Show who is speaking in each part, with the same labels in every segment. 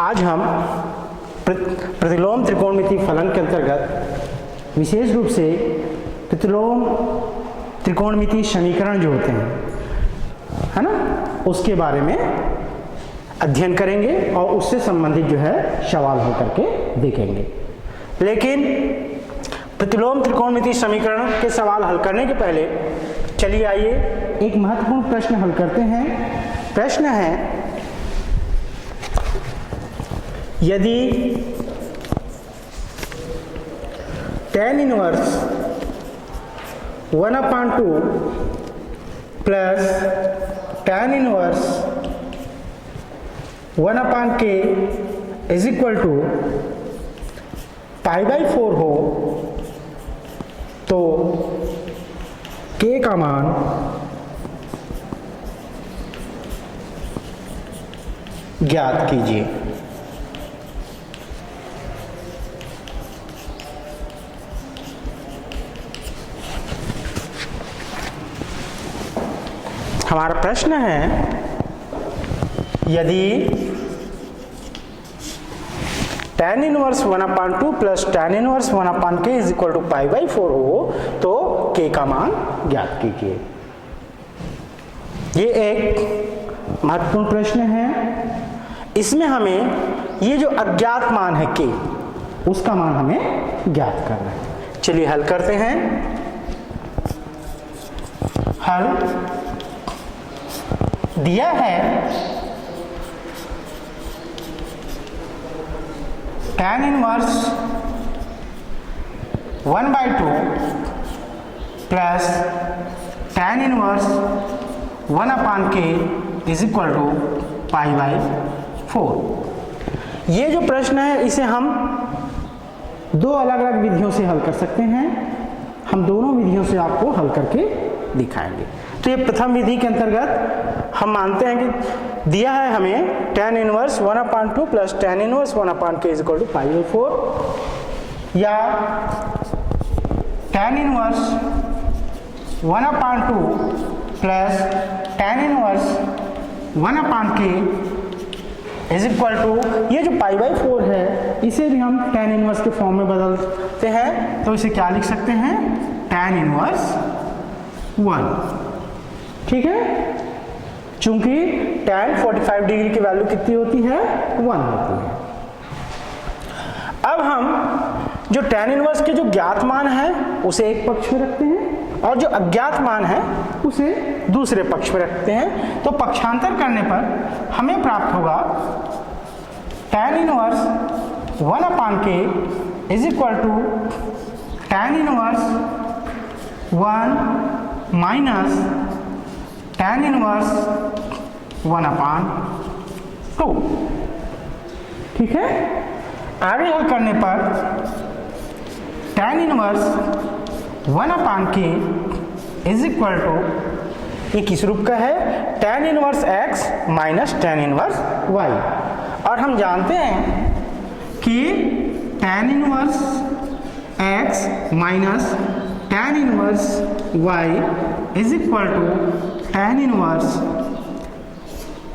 Speaker 1: आज हम प्रतिलोम त्रिकोणमिति फलन के अंतर्गत विशेष रूप से प्रतिलोम त्रिकोणमिति समीकरण जो होते हैं, है ना, उसके बारे में अध्ययन करेंगे और उससे संबंधित जो है सवाल हल करके देखेंगे। लेकिन प्रतिलोम त्रिकोणमिति समीकरण के सवाल हल करने के पहले चलिए आइए एक महत्वपूर्ण प्रश्न हल करते हैं। प्रश्न है, यदि tan inverse 1/2 plus tan inverse 1/k is equal to π/4 हो तो k का मान ज्ञात कीजिए। हमारा प्रश्न है, यदि tan inverse 1/2 plus tan inverse 1/k is equal to π/4 हो तो k का मान ज्ञात कीजिए। ये एक महत्वपूर्ण प्रश्न है। इसमें हमें ये जो अज्ञात मान है k, उसका मान हमें ज्ञात करना है। चलिए हल करते हैं। हल दिया है tan inverse 1/2 plus tan inverse 1/k is equal to π/4। ये जो प्रश्न है इसे हम दो अलग अलग विधियों से हल कर सकते हैं। हम दोनों विधियों से आपको हल करके दिखाएंगे। तो ये प्रथम विधि के अंतर्गत हम मानते हैं कि दिया है हमें tan inverse 1/2 plus tan inverse 1/k is equal to π/4, या tan inverse 1/2 plus tan inverse 1/k is equal to, ये जो π/4 है इसे भी हम tan इनवर्स के फॉर्म में बदलते हैं। तो इसे क्या लिख सकते हैं, tan इनवर्स 1। ठीक है, चूंकि tan 45 डिग्री की वैल्यू कितनी होती है, 1 होती है। अब हम जो tan इनवर्स के जो ज्ञात मान है उसे एक पक्ष में रखते हैं और जो अज्ञात मान है उसे दूसरे पक्ष में रखते हैं। तो पक्षांतर करने पर हमें प्राप्त होगा tan inverse 1/k is equal to tan inverse 1 minus tan inverse 1/2। ठीक है, आगे हल करने पर tan inverse 1/k is equal to, ये किस रूप का है, tan inverse x minus tan inverse y। और हम जानते हैं कि tan inverse x minus tan inverse y is equal to tan inverse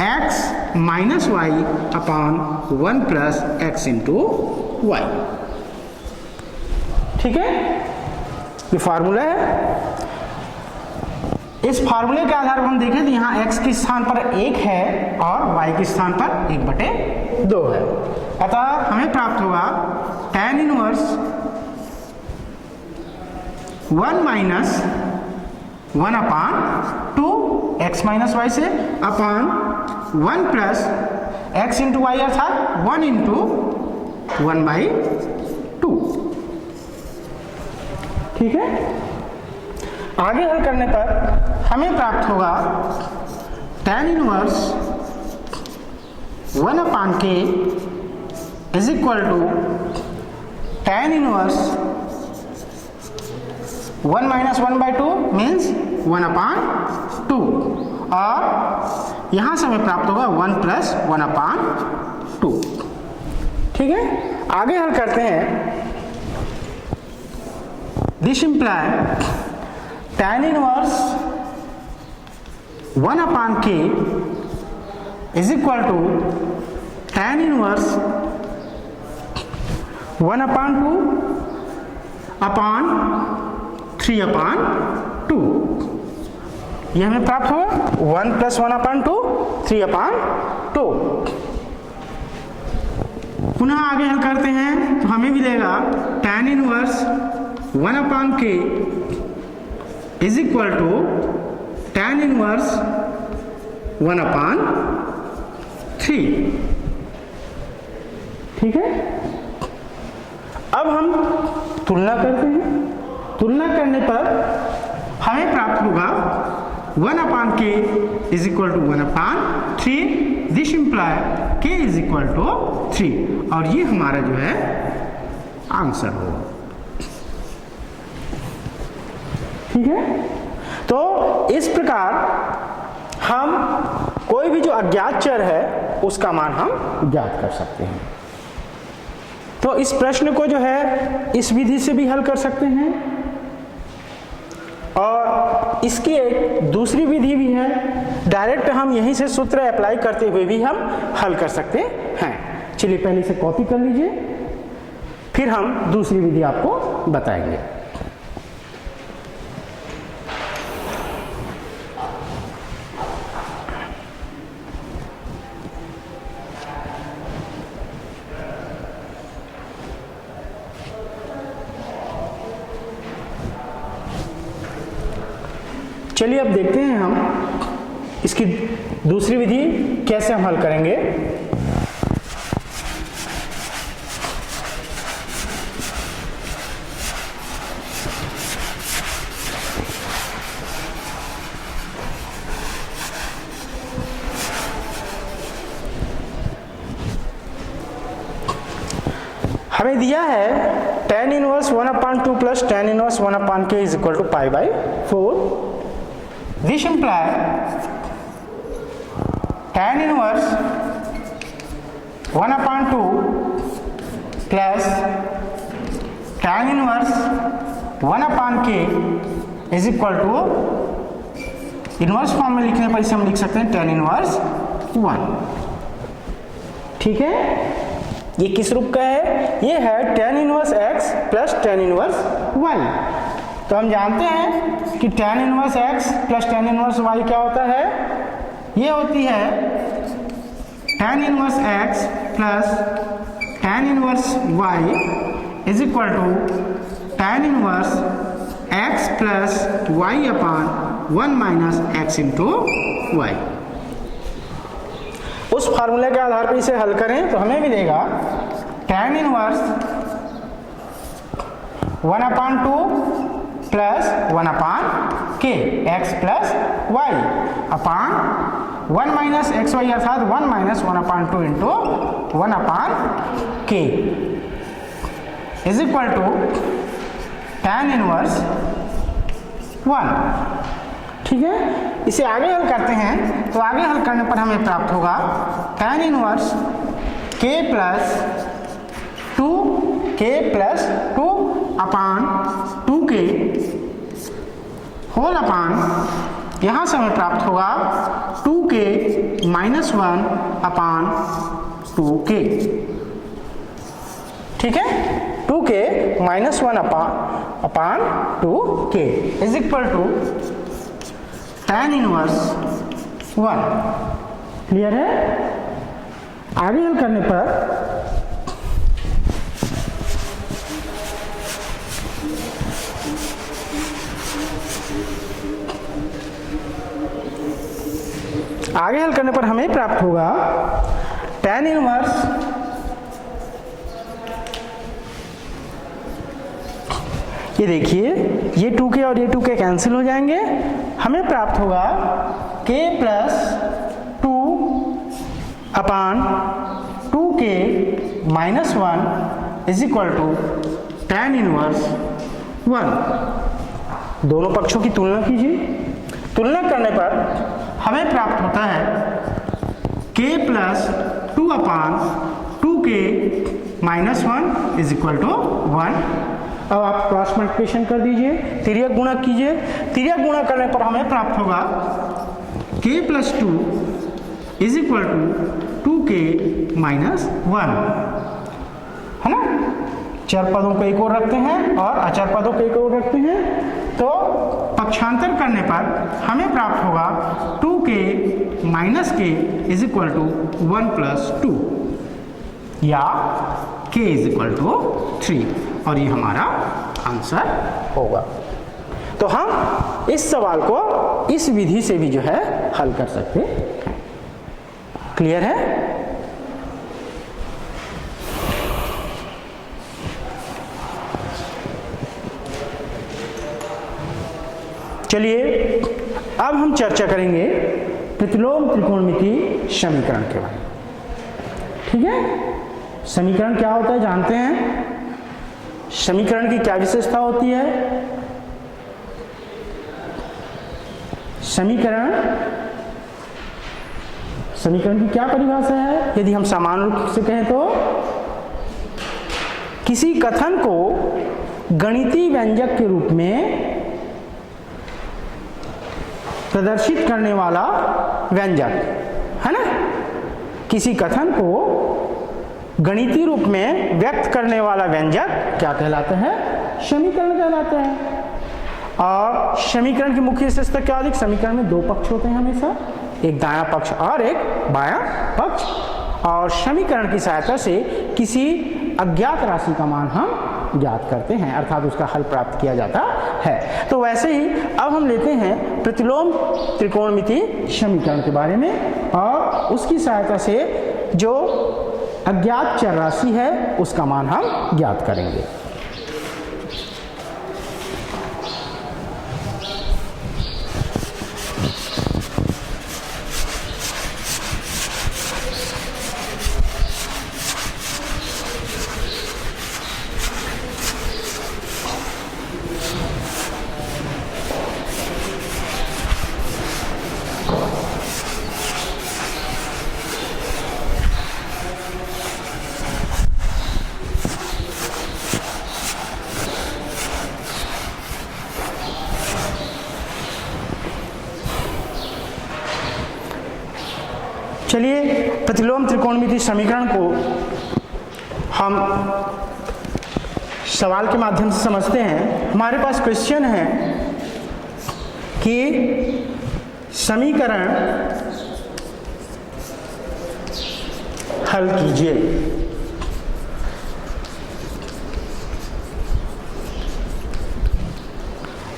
Speaker 1: x minus y upon 1 plus x into y। ठीक है, ये फार्मूला है। इस फार्मूले के आधार पर हम देखें तो यहाँ x के स्थान पर 1 है और y के स्थान पर 1/2 है। अतः हमें प्राप्त होगा tan inverse 1 minus 1/2 x minus y से upon 1 plus x into y अर्थात 1 इंटू 1/2। ठीक है, आगे हल करने पर हमें प्राप्त होगा tan inverse 1/k is equal to tan inverse 1 minus 1/2 means 1/2, और यहां से हमें प्राप्त होगा 1 प्लस 1/2। ठीक है, आगे हल करते हैं। This imply tan inverse 1/k is equal to tan inverse 1/2 upon 3/2, ये हमें प्राप्त होगा 1 + 1/2 3/2। पुनः आगे हल करते हैं तो हमें मिलेगा tan inverse 1/k is equal to tan inverse 1/3। ठीक है, अब हम तुलना करते हैं। तुलना करने पर हमें प्राप्त होगा 1/k is equal to 1/3, this imply k is equal to 3, और ये हमारा जो है आंसर होगा। ठीक है, तो इस प्रकार हम कोई भी जो अज्ञात चर है उसका मान हम ज्ञात कर सकते हैं। तो इस प्रश्न को जो है इस विधि से भी हल कर सकते हैं, और इसकी एक दूसरी विधि भी है, डायरेक्ट हम यहीं से सूत्र अप्लाई करते हुए भी हम हल कर सकते हैं। चलिए पहले इसे कॉपी कर लीजिए, फिर हम दूसरी विधि आपको बताएंगे। चलिए अब देखते हैं हम इसकी दूसरी विधि कैसे हम हल करेंगे। हमें दिया है tan inverse 1/2 plus tan inverse 1/k is equal to π/4। This imply tan inverse 1/2 plus tan inverse 1/k is equal to inverse form में लिखने पर इसे हम लिख सकते हैं tan इनवर्स 1। ठीक है, ये किस रूप का है? ये है tan inverse x plus tan inverse y। तो हम जानते हैं कि tan inverse x plus tan inverse y क्या होता है? ये होती है tan inverse x plus tan inverse y is equal to tan inverse x plus y upon 1 minus x into y। उस फार्मूले के आधार पर इसे हल करें तो हमें मिलेगा tan inverse 1/2 plus 1/k x plus y upon 1 minus x y अर्थात 1 minus 1/2 into 1/k is equal to tan inverse 1। ठीक है, इसे आगे हल करते हैं तो आगे हल करने पर हमें प्राप्त होगा tan inverse k plus 2 upon 2k whole upon, यहाँ से हमें प्राप्त होगा 2k माइनस 1 अपान 2k। ठीक है, 2k minus 1 upon 2k is equal to tan inverse 1। Clear है? आगे हल करने पर हमें प्राप्त होगा tan इनवर्स ये देखिए ये 2k और ये 2k कैंसिल हो जाएंगे, हमें प्राप्त होगा k plus 2 upon 2k minus 1 is equal to tan inverse 1। दोनों पक्षों की तुलना कीजिए, तुलना करने पर हमें प्राप्त होता है k plus 2 upon 2k minus 1 is equal to 1। अब आप क्रॉस मल्टीप्लिकेशन कर दीजिए, तिर्यक गुणा कीजिए, तिर्यक गुणा करने पर हमें प्राप्त होगा k plus 2 is equal to 2k minus 1, है ना। चर पदों को एक ओर रखते हैं और अचर पदों को एक ओर रखते हैं, तो पक्षांतर करने पर हमें प्राप्त होगा 2k minus k is equal to 1 plus 2 या k इज इक्वल टू 3, और ये हमारा आंसर होगा। तो हम इस सवाल को इस विधि से भी जो है हल कर सकते हैं। क्लियर है? चलिए अब हम चर्चा करेंगे प्रतिलोम त्रिकोणमितीय समीकरण के बारे में। ठीक है, समीकरण क्या होता है जानते हैं? समीकरण की क्या विशेषता होती है? समीकरण की क्या परिभाषा है? यदि हम सामान्य रूप से कहें तो किसी कथन को गणितीय व्यंजक के रूप में प्रदर्शित करने वाला व्यंजक, है ना। किसी कथन को गणितीय रूप में व्यक्त करने वाला व्यंजक क्या कहलाता है? समीकरण कहलाता है। और समीकरण की मुख्य विशेषता क्या होती है? समीकरण में दो पक्ष होते हैं हमेशा, एक दायां पक्ष और एक बायां पक्ष, और समीकरण की सहायता से किसी अज्ञात राशि का मान हम ज्ञात करते हैं, अर्थात उसका हल प्राप्त किया जाता है। तो वैसे ही अब हम लेते हैं प्रतिलोम त्रिकोणमितीय समीकरण के बारे में, और उसकी सहायता से जो अज्ञात चर राशि है उसका मान हम ज्ञात करेंगे। चलिए प्रतिलोम त्रिकोणमितीय समीकरण को हम सवाल के माध्यम से समझते हैं। हमारे पास क्वेश्चन है कि समीकरण हल कीजिए।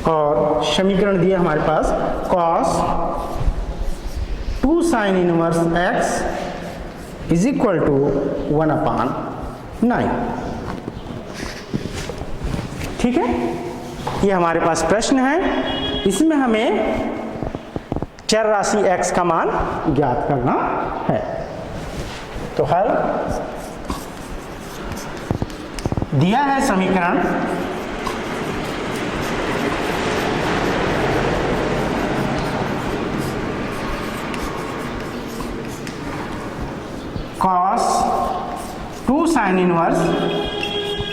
Speaker 1: और समीकरण दिया हमारे पास cos 2 sin inverse x is equal to 1/9। ठीक है, ये हमारे पास प्रश्न है। इसमें हमें चर राशि x का मान ज्ञात करना है। तो हल दिया है समीकरण cos 2 sin inverse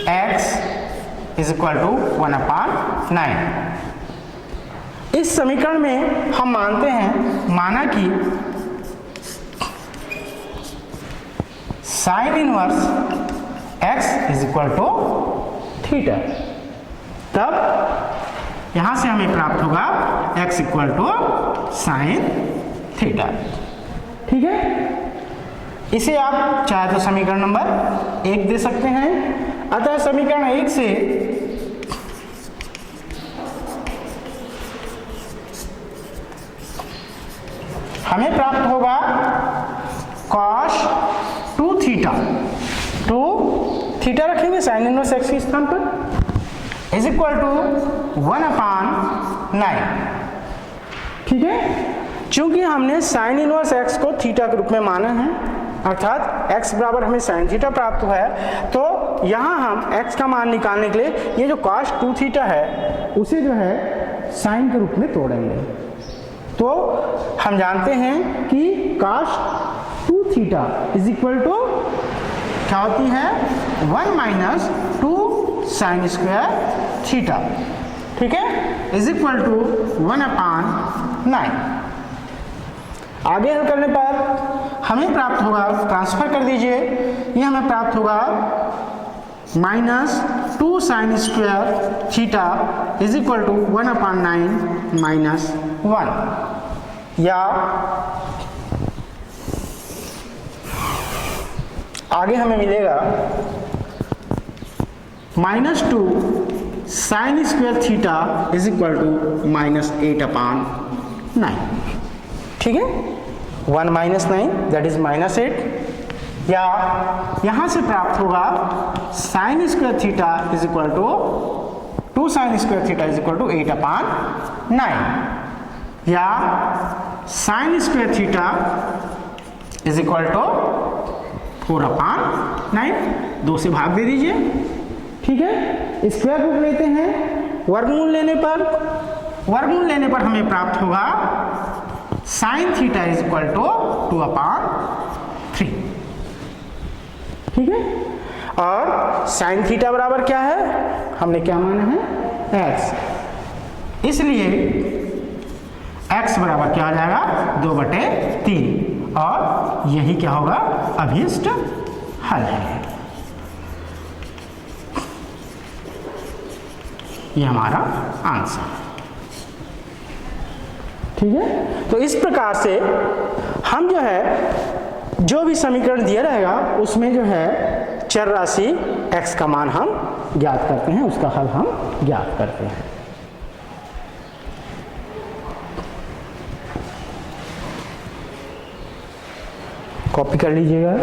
Speaker 1: x is equal to 1/9। इस समीकरण में हम मानते हैं, माना कि sin inverse x is equal to theta, तब यहां से हमें प्राप्त होगा x equal to sin theta. ठीक है, इसे आप चाहे तो समीकरण नंबर 1 दे सकते हैं। अतः समीकरण 1 से हमें प्राप्त होगा cos 2 थीटा रखेंगे sin इनवर्स x के स्थान पर, इज इक्वल टू 1/9। ठीक है, चूंकि हमने sin इनवर्स x को थीटा के रूप में माना है, अर्थात x बराबर हमें sin थीटा प्राप्त हुआ है, तो यहाँ हम x का मान निकालने के लिए ये जो cos 2 थीटा है उसे जो है sin के रूप में तोड़ेंगे। तो हम जानते हैं कि cos 2 theta is equal to क्या होती है? 1 माइनस 2 sin स्क्वायर थीटा। ठीक है, इज इक्वल टू 1/9। आगे हल करने पर हमें प्राप्त होगा, ट्रांसफर कर दीजिए, ये हमें प्राप्त होगा -2 sin square theta is equal to 1/9 -1, या आगे हमें मिलेगा -2 sin square theta is equal to -8/9। ठीक है, 1 - 9 दैट इज -8, या यहां से प्राप्त होगा sin square theta is equal to 2 sin square theta is equal to 8/9, या sin square theta is equal to 4/9, 2 से भाग दे दीजिए। ठीक है, स्क्वायर रूट लेते हैं, वर्गमूल लेने पर हमें प्राप्त होगा sin theta is equal to 2/3। ठीक है, और sin थीटा बराबर क्या है, हमने क्या माना है, x, इसलिए x बराबर क्या आ जाएगा, 2/3, और यही क्या होगा, अभीष्ट हल है। ये हमारा आंसर। ठीक है, तो इस प्रकार से हम जो है, जो भी समीकरण दिया रहेगा उसमें जो है चर राशि x का मान हम ज्ञात करते हैं, उसका हल हम ज्ञात करते हैं। कॉपी कर लीजिएगा।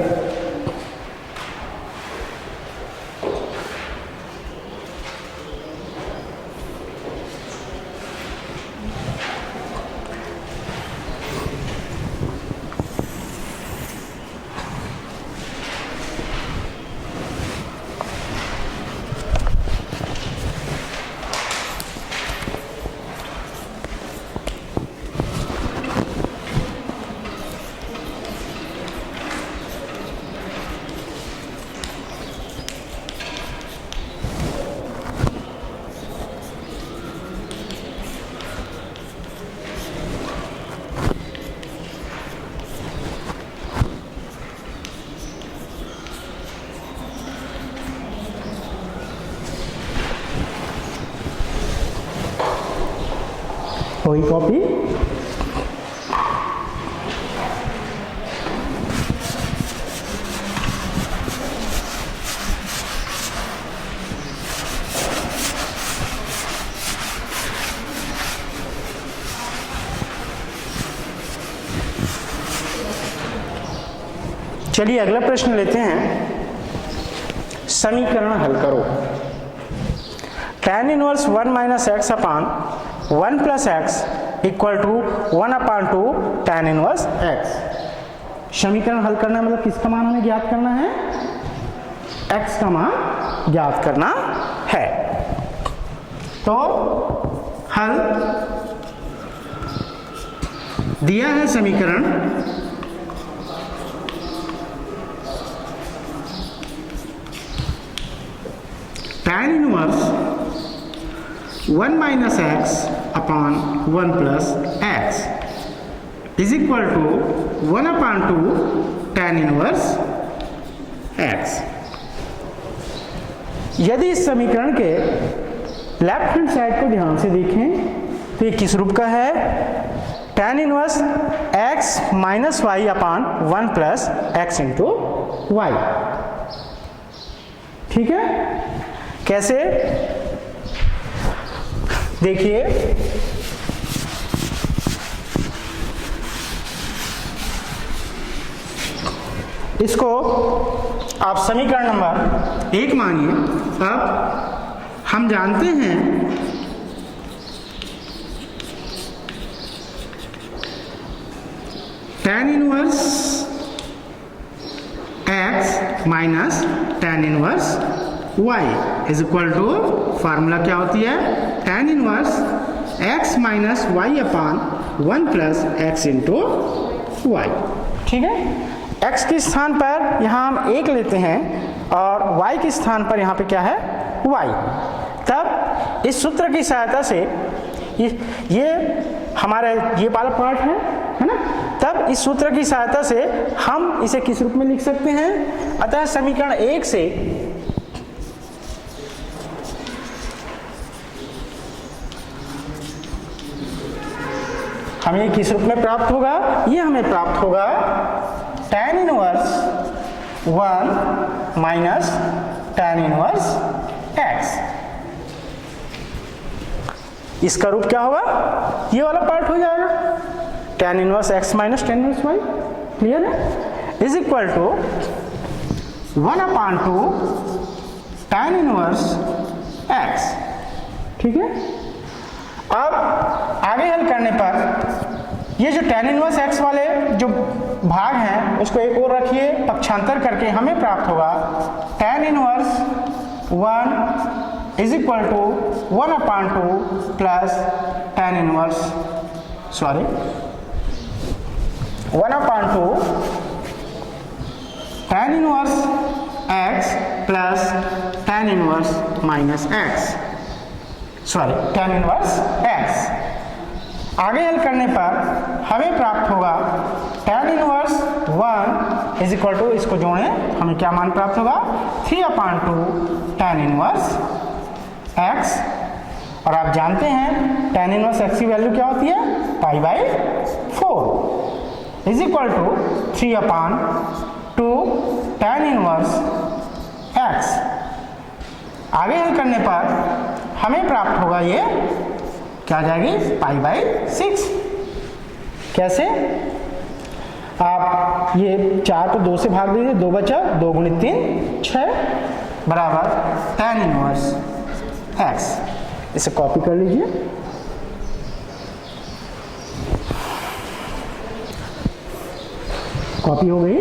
Speaker 1: वही कॉपी, चलिए अगला प्रश्न लेते हैं। समीकरण हल करो। tan inverse 1 - x upon 1 + x equal to 1/2 tan inverse x। समीकरण हल करना मतलब किसका मान हमें ज्ञात करना है, x का मान ज्ञात करना है। तो हल दिया है समीकरण tan inverse 1 - x upon 1 + x is equal to 1/2 tan inverse x। यदि इस समीकरण के लेफ्ट हैंड साइड को ध्यान से देखें तो ये किस रूप का है, tan inverse x - y upon 1 + x × y। ठीक है, कैसे देखिए, इसको आप समीकरण नंबर 1 मानिए। अब हम जानते हैं tan inverse x minus tan inverse y is equal to, formula क्या होती है, tan inverse x minus y upon 1 + x × y। ठीक है, x के स्थान पर यहाँ हम 1 लेते हैं और y के स्थान पर यहाँ पे क्या है, y। तब इस सूत्र की सहायता से ये हमारा ये वाला पार्ट है ना, तब इस सूत्र की सहायता से हम इसे किस रूप में लिख सकते हैं? अतः समीकरण 1 से हमें किस रूप में प्राप्त होगा? ये हमें प्राप्त होगा tan inverse 1 minus tan inverse x। इसका रूप क्या होगा? ये वाला पार्ट हो जाएगा tan inverse x minus tan inverse y। Clear है? Is equal to 1/2 tan inverse x। ठीक है, अब आगे हल करने पर ये जो tan इनवर्स x वाले जो भाग हैं उसको एक और रखिए, पक्षांतर करके हमें प्राप्त होगा tan inverse 1 is equal to 1/2 plus tan inverse 1/2 tan inverse x plus tan inverse minus x, tan inverse x। आगे हल करने पर हमें प्राप्त होगा tan inverse 1 is equal to, इसको जोड़ें हमें क्या मान प्राप्त होगा? 3/2 tan इनवर्स x। और आप जानते हैं tan इनवर्स x की वैल्यू क्या होती है? π/4 is equal to 3/2 tan inverse x। आगे हल करने पर हमें प्राप्त होगा ये क्या आ जाएगी? π/6। कैसे? आप ये 4 को 2 से भाग दीजिए, 2 बचा, 2 × 3 6 बराबर tan इनवर्स x। इसे कॉपी कर लीजिए। कॉपी हो गई।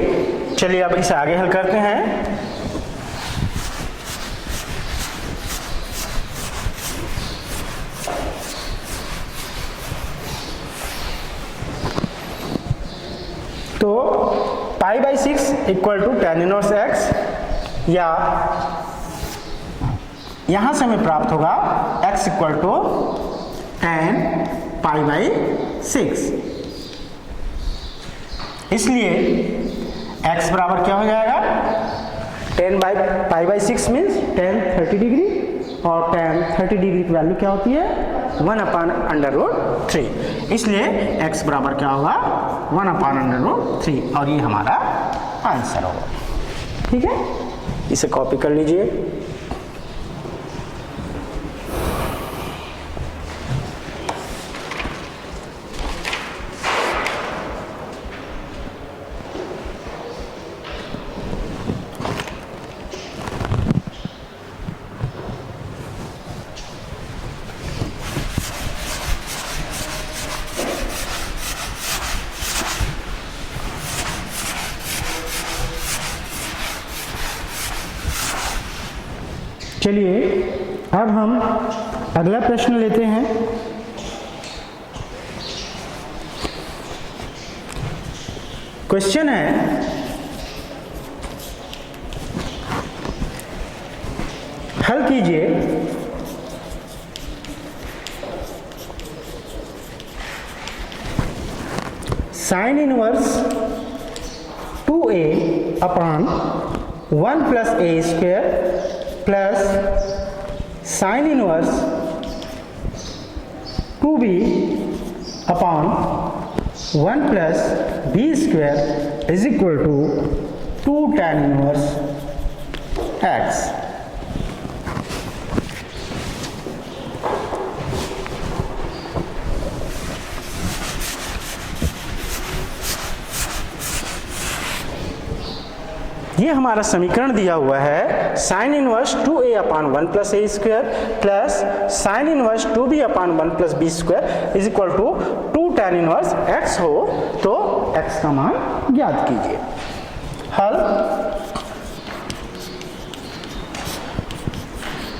Speaker 1: चलिए अब इसे आगे हल करते हैं। तो π/6 equal to tan inverse x, या यहां से हमें प्राप्त होगा x इक्वल टू tan π/6। इसलिए x बराबर क्या हो जाएगा? tan π/6 मीन्स tan 30 डिग्री, और tan 30 डिग्री की वैल्यू क्या होती है? 1/√3। इसलिए x बराबर क्या होगा? 1/√3, और ये हमारा आंसर होगा। ठीक है, इसे कॉपी कर लीजिए। चलिए अब हम अगला प्रश्न लेते हैं। क्वेश्चन है, हल कीजिए sine inverse 2a/1 + a² plus sine inverse 2b/1 + b² is equal to 2 tan inverse x। ये हमारा समीकरण दिया हुआ है sine inverse 2a/1 + a² plus sine inverse 2b/1 + b² is equal to 2 tan inverse x हो, तो x का मान ज्ञात कीजिए। हल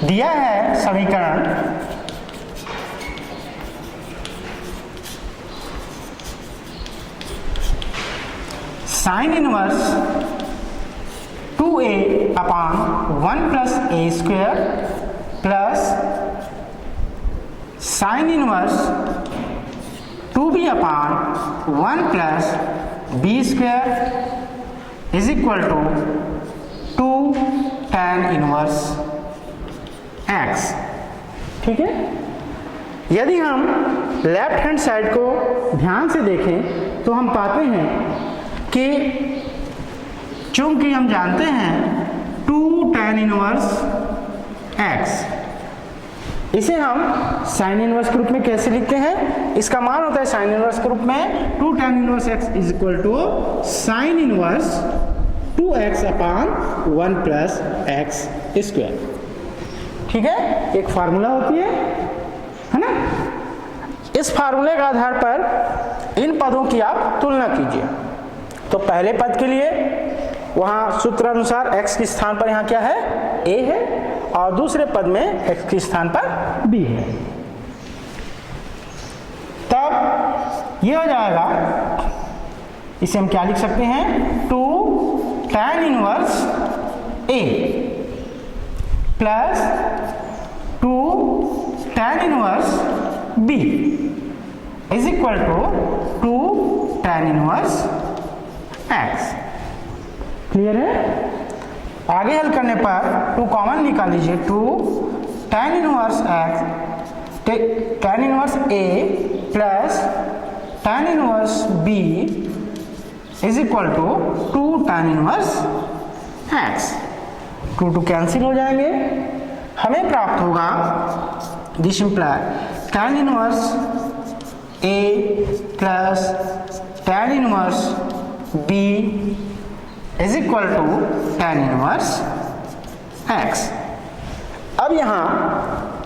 Speaker 1: दिया है समीकरण sine inverse 2a/1 + a² plus sine inverse 2b/1 + B square is equal to 2 tan inverse x। ठीक है, यदि हम लेफ्ट हैंड साइड को ध्यान से देखें तो हम पाते हैं कि चूंकि हम जानते हैं 2 tan इनवर्स x, इसे हम साइन इनवर्स के रूप में कैसे लिखते हैं? इसका मान होता है साइन इनवर्स के रूप में 2 tan inverse x is equal to sine inverse 2x upon 1 plus x square. ठीक है, एक फार्मूला होती है ना। इस फार्मूले के आधार पर इन पदों की आप तुलना कीजिए। तो पहले पद के लिए वहां सूत्र अनुसार x के स्थान पर यहाँ क्या है? a है, और दूसरे पद में x के स्थान पर b है। तब ये हो जाएगा, इसे हम क्या लिख सकते हैं? 2 tan inverse a plus 2 tan inverse b is equal to 2 tan inverse x। Clear है? आगे हल करने पर 2 कॉमन निकाल लीजिए। 2 tan inverse x, tan inverse a plus tan inverse b is equal to 2 tan inverse x। 2 cancel हो जाएंगे, हमें प्राप्त होगा this imply tan inverse a plus tan inverse b is equal to tan inverse x। अब यहाँ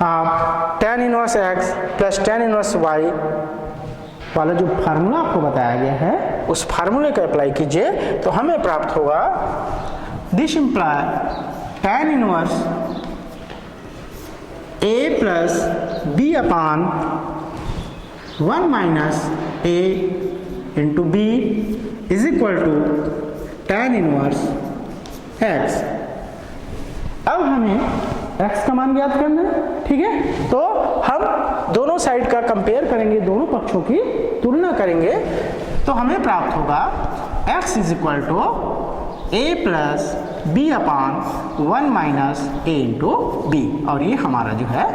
Speaker 1: आप tan inverse x plus tan inverse y वाला जो फार्मूला आपको बताया गया है उस फार्मूले को अप्लाई कीजिए तो हमें प्राप्त होगा this imply tan inverse a plus b upon 1 minus a into b is equal to tan inverse x। अब हमें x का मान ज्ञात करना है। ठीक है, तो हम दोनों साइड का कंपेयर करेंगे, दोनों पक्षों की तुलना करेंगे, तो हमें प्राप्त होगा x is equal to a plus b upon 1 minus a into b, और ये हमारा जो है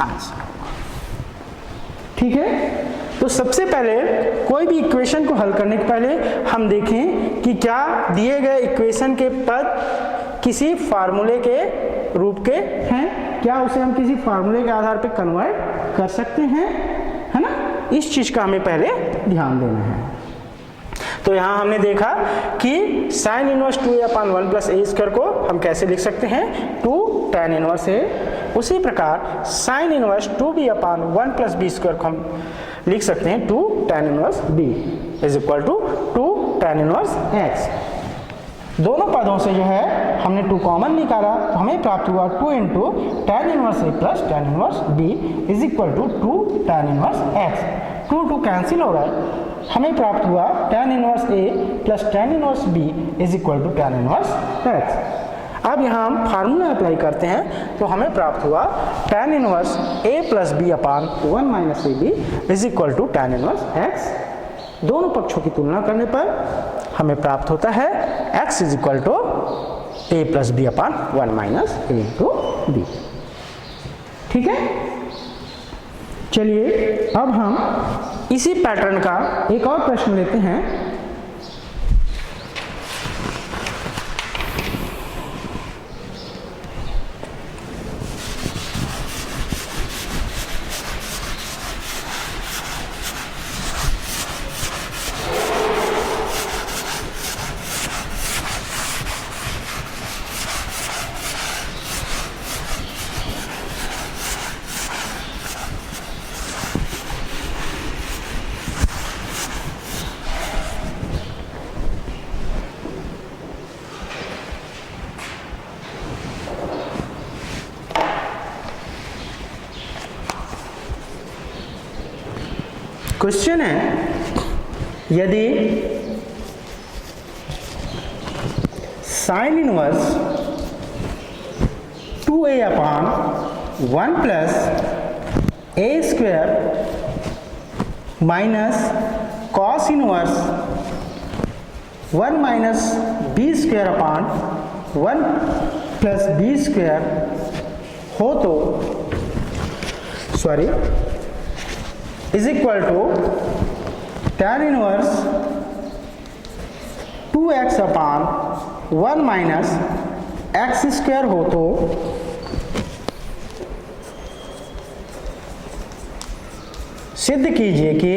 Speaker 1: आंसर। ठीक है, तो सबसे पहले कोई भी इक्वेशन को हल करने के पहले हम देखें कि क्या दिए गए इक्वेशन के पद किसी फार्मूले के रूप के हैं, क्या उसे हम किसी फार्मूले के आधार पर कन्वर्ट कर सकते हैं, है ना। इस चीज का हमें पहले ध्यान देना है। तो यहाँ हमने देखा कि sign inverse 2a upon 1 plus a square को हम कैसे लिख सकते हैं? 2 tan इनवर्स a। उसी प्रकार sine inverse 2b upon 1 plus b square को हम लिख सकते हैं 2 tan inverse b is equal to 2 tan inverse x। दोनों पदों से जो है हमने 2 कॉमन निकाला तो हमें प्राप्त हुआ 2 into tan inverse a plus tan inverse b is equal to 2 tan inverse x। 2 cancel हो रहा है, हमें प्राप्त हुआ tan inverse a plus tan inverse b is equal to tan inverse x। अब यहाँ हम फार्मूला अप्लाई करते हैं तो हमें प्राप्त हुआ tan inverse a plus b upon 1 minus A B is equal to tan inverse x। दोनों पक्षों की तुलना करने पर हमें प्राप्त होता है x is equal to a plus b upon 1 minus a into b। ठीक है, चलिए अब हम इसी पैटर्न का एक और प्रश्न लेते हैं। क्वेश्चन है यदि sine inverse 2a upon 1 plus a square minus cos inverse 1 minus B square upon 1 plus B square हो तो sorry is equal to tan inverse 2x upon 1 minus x square हो तो सिद्ध कीजिए कि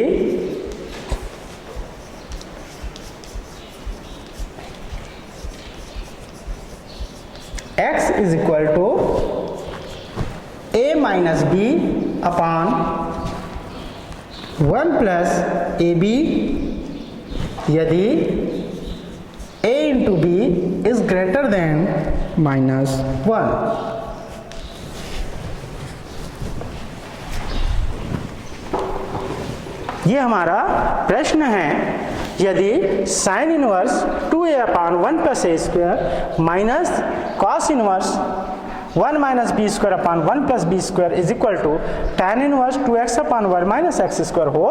Speaker 1: x is equal to a minus B upon 1 plus A B यदि a into B is greater than -1। ये हमारा प्रश्न है। यदि sine inverse 2a upon 1 plus a square minus cos inverse 1 minus B square upon 1 plus B square is equal to tan inverse 2x upon 1 minus x square हो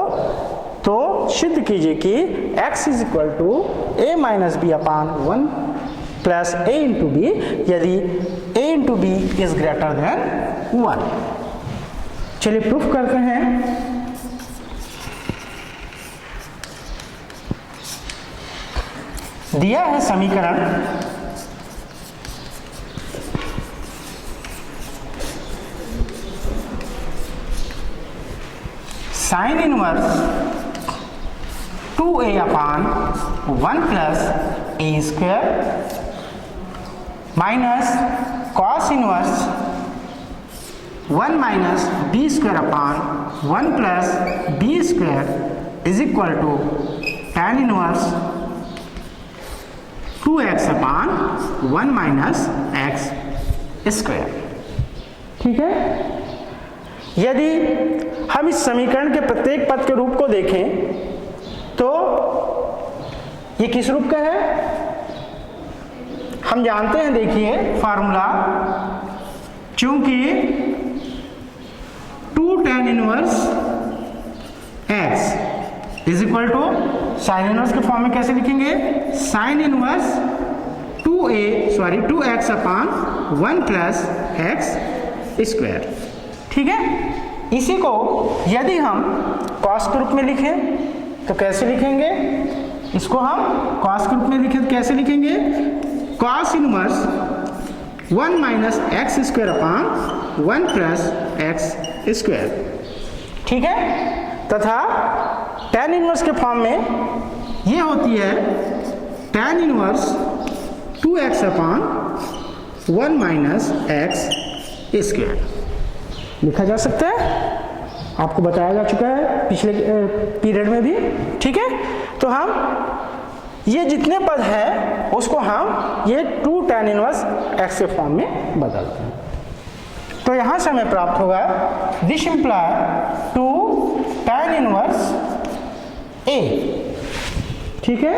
Speaker 1: तो सिद्ध कीजिए कि x is equal to a minus B upon 1 plus a into b यदि a into B is greater than 1। चलिए proof करते हैं। दिया है समीकरण sine inverse 2a upon 1 plus a square minus cos inverse 1 minus B square upon 1 plus B square is equal to tan inverse 2x upon 1 minus x square. ठीक है। यदि हम इस समीकरण के प्रत्येक पद के रूप को देखें तो ये किस रूप का है हम जानते हैं। देखिए फार्मूला, चूंकि 2 tan inverse x is equal to sine inverse के फॉर्म में कैसे लिखेंगे, sine inverse 2x upon 1 plus x square. ठीक है। इसी को यदि हम कॉस के रूप में लिखें तो कैसे लिखेंगे, इसको हम कॉस के रूप में लिखें तो कैसे लिखेंगे, cos inverse 1 minus x square upon 1 plus x square. ठीक है। तथा tan इनवर्स के फॉर्म में ये होती है tan inverse 2x upon 1 minus x square लिखा जा सकता है। आपको बताया जा चुका है पिछले पीरियड में भी। ठीक है। तो हम ये जितने पद हैं उसको हम ये 2 tan इनवर्स x के फॉर्म में बदलते हैं। तो यहां से हमें प्राप्त होगा this imply 2 tan inverse a। ठीक है।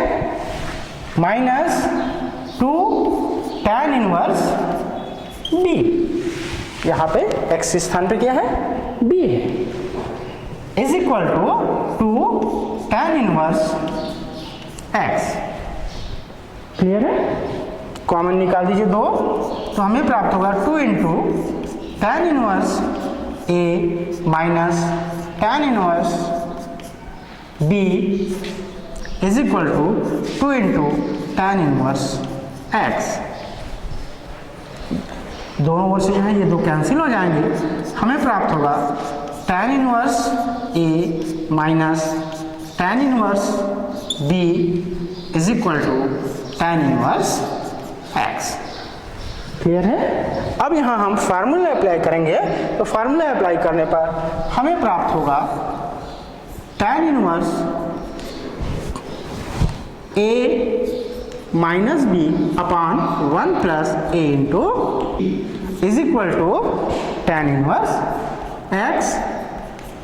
Speaker 1: Minus 2 tan inverse b। यहां पे x स्थान पे क्या है, b है। Is equal to 2 tan inverse x। Clear है। कॉमन निकाल दीजिए 2 तो हमें प्राप्त होगा 2 into tan inverse a minus tan inverse b is equal to 2 into tan inverse x। दोनों ओर से जो है ये 2 कैंसिल हो जाएंगे। हमें प्राप्त होगा tan inverse a minus tan inverse b is equal to tan inverse x। Clear है। अब यहाँ हम फार्मूला अप्लाई करेंगे तो फार्मूला अप्लाई करने पर हमें प्राप्त होगा tan inverse a minus B upon 1 plus a into is equal to tan inverse x।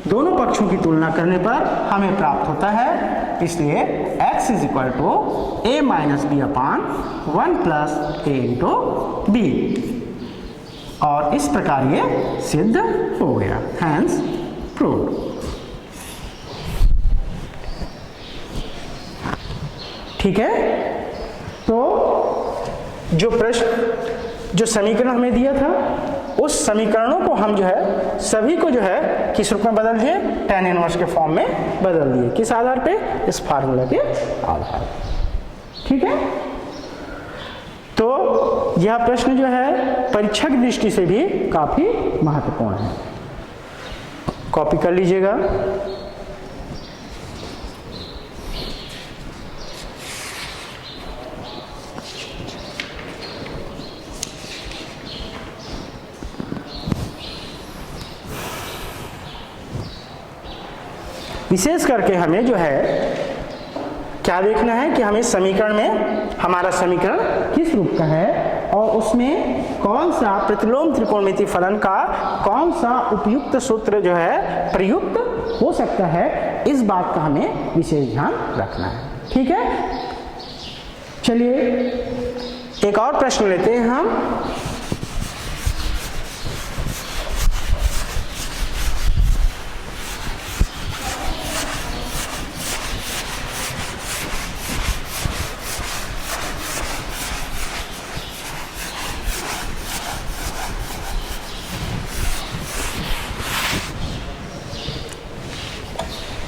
Speaker 1: दोनों पक्षों की तुलना करने पर हमें प्राप्त होता है, इसलिए x is equal to a minus B upon 1 plus a into b. और इस प्रकार ये सिद्ध हो गया, हैंस प्रूव्ड। ठीक है, तो जो समीकरण हमें दिया था उस समीकरणों को हम जो है सभी को जो है किस रूप में बदल दिए, tan इनवर्स के फॉर्म में बदल दिए। किस आधार पे, इस फार्मूला के आधार पे। ठीक है, तो यह प्रश्न जो है परीक्षा की दृष्टि से भी काफी महत्वपूर्ण है, कॉपी कर लीजिएगा। विशेष करके हमें जो है क्या देखना है कि हमें समीकरण में हमारा समीकरण किस रूप का है और उसमें कौन सा प्रतिलोम त्रिकोणमितीय फलन का कौन सा उपयुक्त सूत्र जो है प्रयुक्त हो सकता है, इस बात का हमें विशेष ध्यान रखना है। ठीक है, चलिए एक और प्रश्न लेते हैं हम।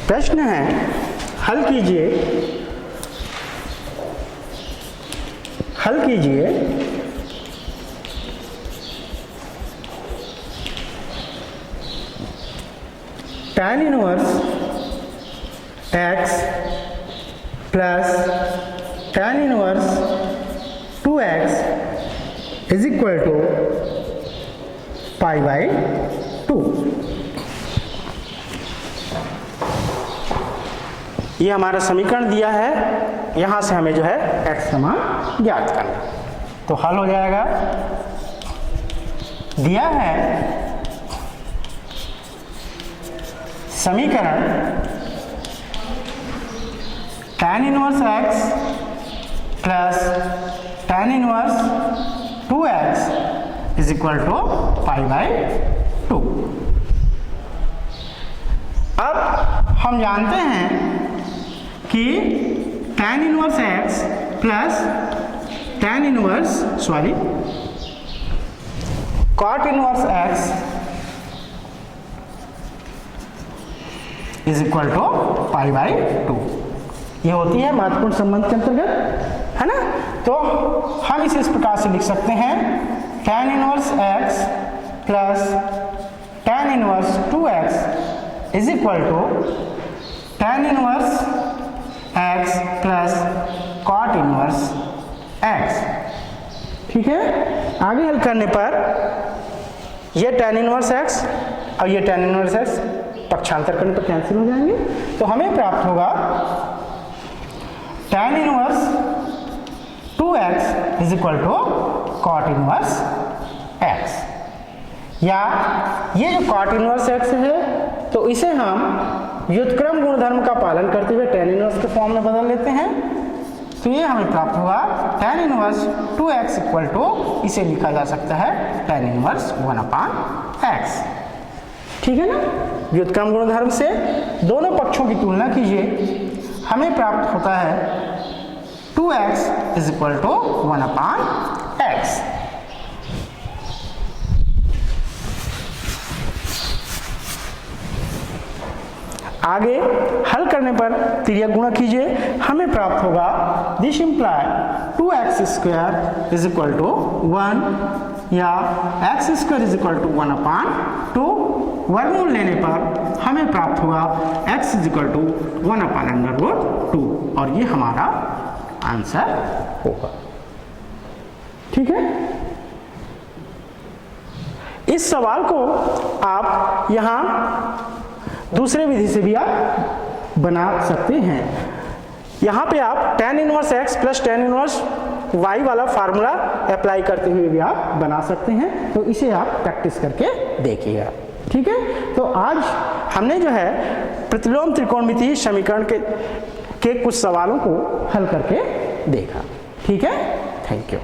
Speaker 1: प्रश्न है, हल कीजिए tan inverse x plus tan inverse 2x is equal to pi by 2। ये हमारा समीकरण दिया है, यहां से हमें जो है x का मान ज्ञात करना। तो हल हो जाएगा, दिया है समीकरण tan inverse x plus tan inverse 2x is equal to pi by 2। अब हम जानते हैं कि tan inverse x plus tan inverse cot inverse x is equal to pi by 2। ये होती है महत्वपूर्ण संबंध के अंतर्गत, है ना। तो हम इसे इस प्रकार से लिख सकते हैं, tan inverse x plus tan inverse 2x is equal to tan inverse x plus cot inverse x। ठीक है, आगे हल करने पर ये tan इनवर्स x और ये tan इनवर्स x पक्षांतर करने पर कैंसिल हो जाएंगे, तो हमें प्राप्त होगा tan inverse 2x is equal to cot inverse x। या ये जो cot इनवर्स x है तो इसे हम व्युत्क्रम गुणधर्म का पालन करते हुए tan इनवर्स के फॉर्म में बदल लेते हैं। तो ये हमें प्राप्त हुआ tan inverse 2x equal to, इसे लिखा जा सकता है tan इनवर्स 1/x। ठीक है ना, व्युत्क्रम गुणधर्म से दोनों पक्षों की तुलना कीजिए, हमें प्राप्त होता है 2x is equal to 1/x। आगे हल करने पर तिर्यक गुणा कीजिए, हमें प्राप्त होगा this imply 2x square is equal to 1 या x square is equal to 1/2। वर्गमूल लेने पर हमें प्राप्त होगा x इज इक्वल टू 1/√2 और ये हमारा आंसर होगा। ठीक है, इस सवाल को आप यहां दूसरे विधि से भी आप बना सकते हैं। यहाँ पे आप tan inverse x plus tan inverse y वाला फार्मूला अप्लाई करते हुए भी आप बना सकते हैं, तो इसे आप प्रैक्टिस करके देखिएगा। ठीक है, तो आज हमने जो है प्रतिलोम त्रिकोणमितीय समीकरण के कुछ सवालों को हल करके देखा। ठीक है, थैंक यू।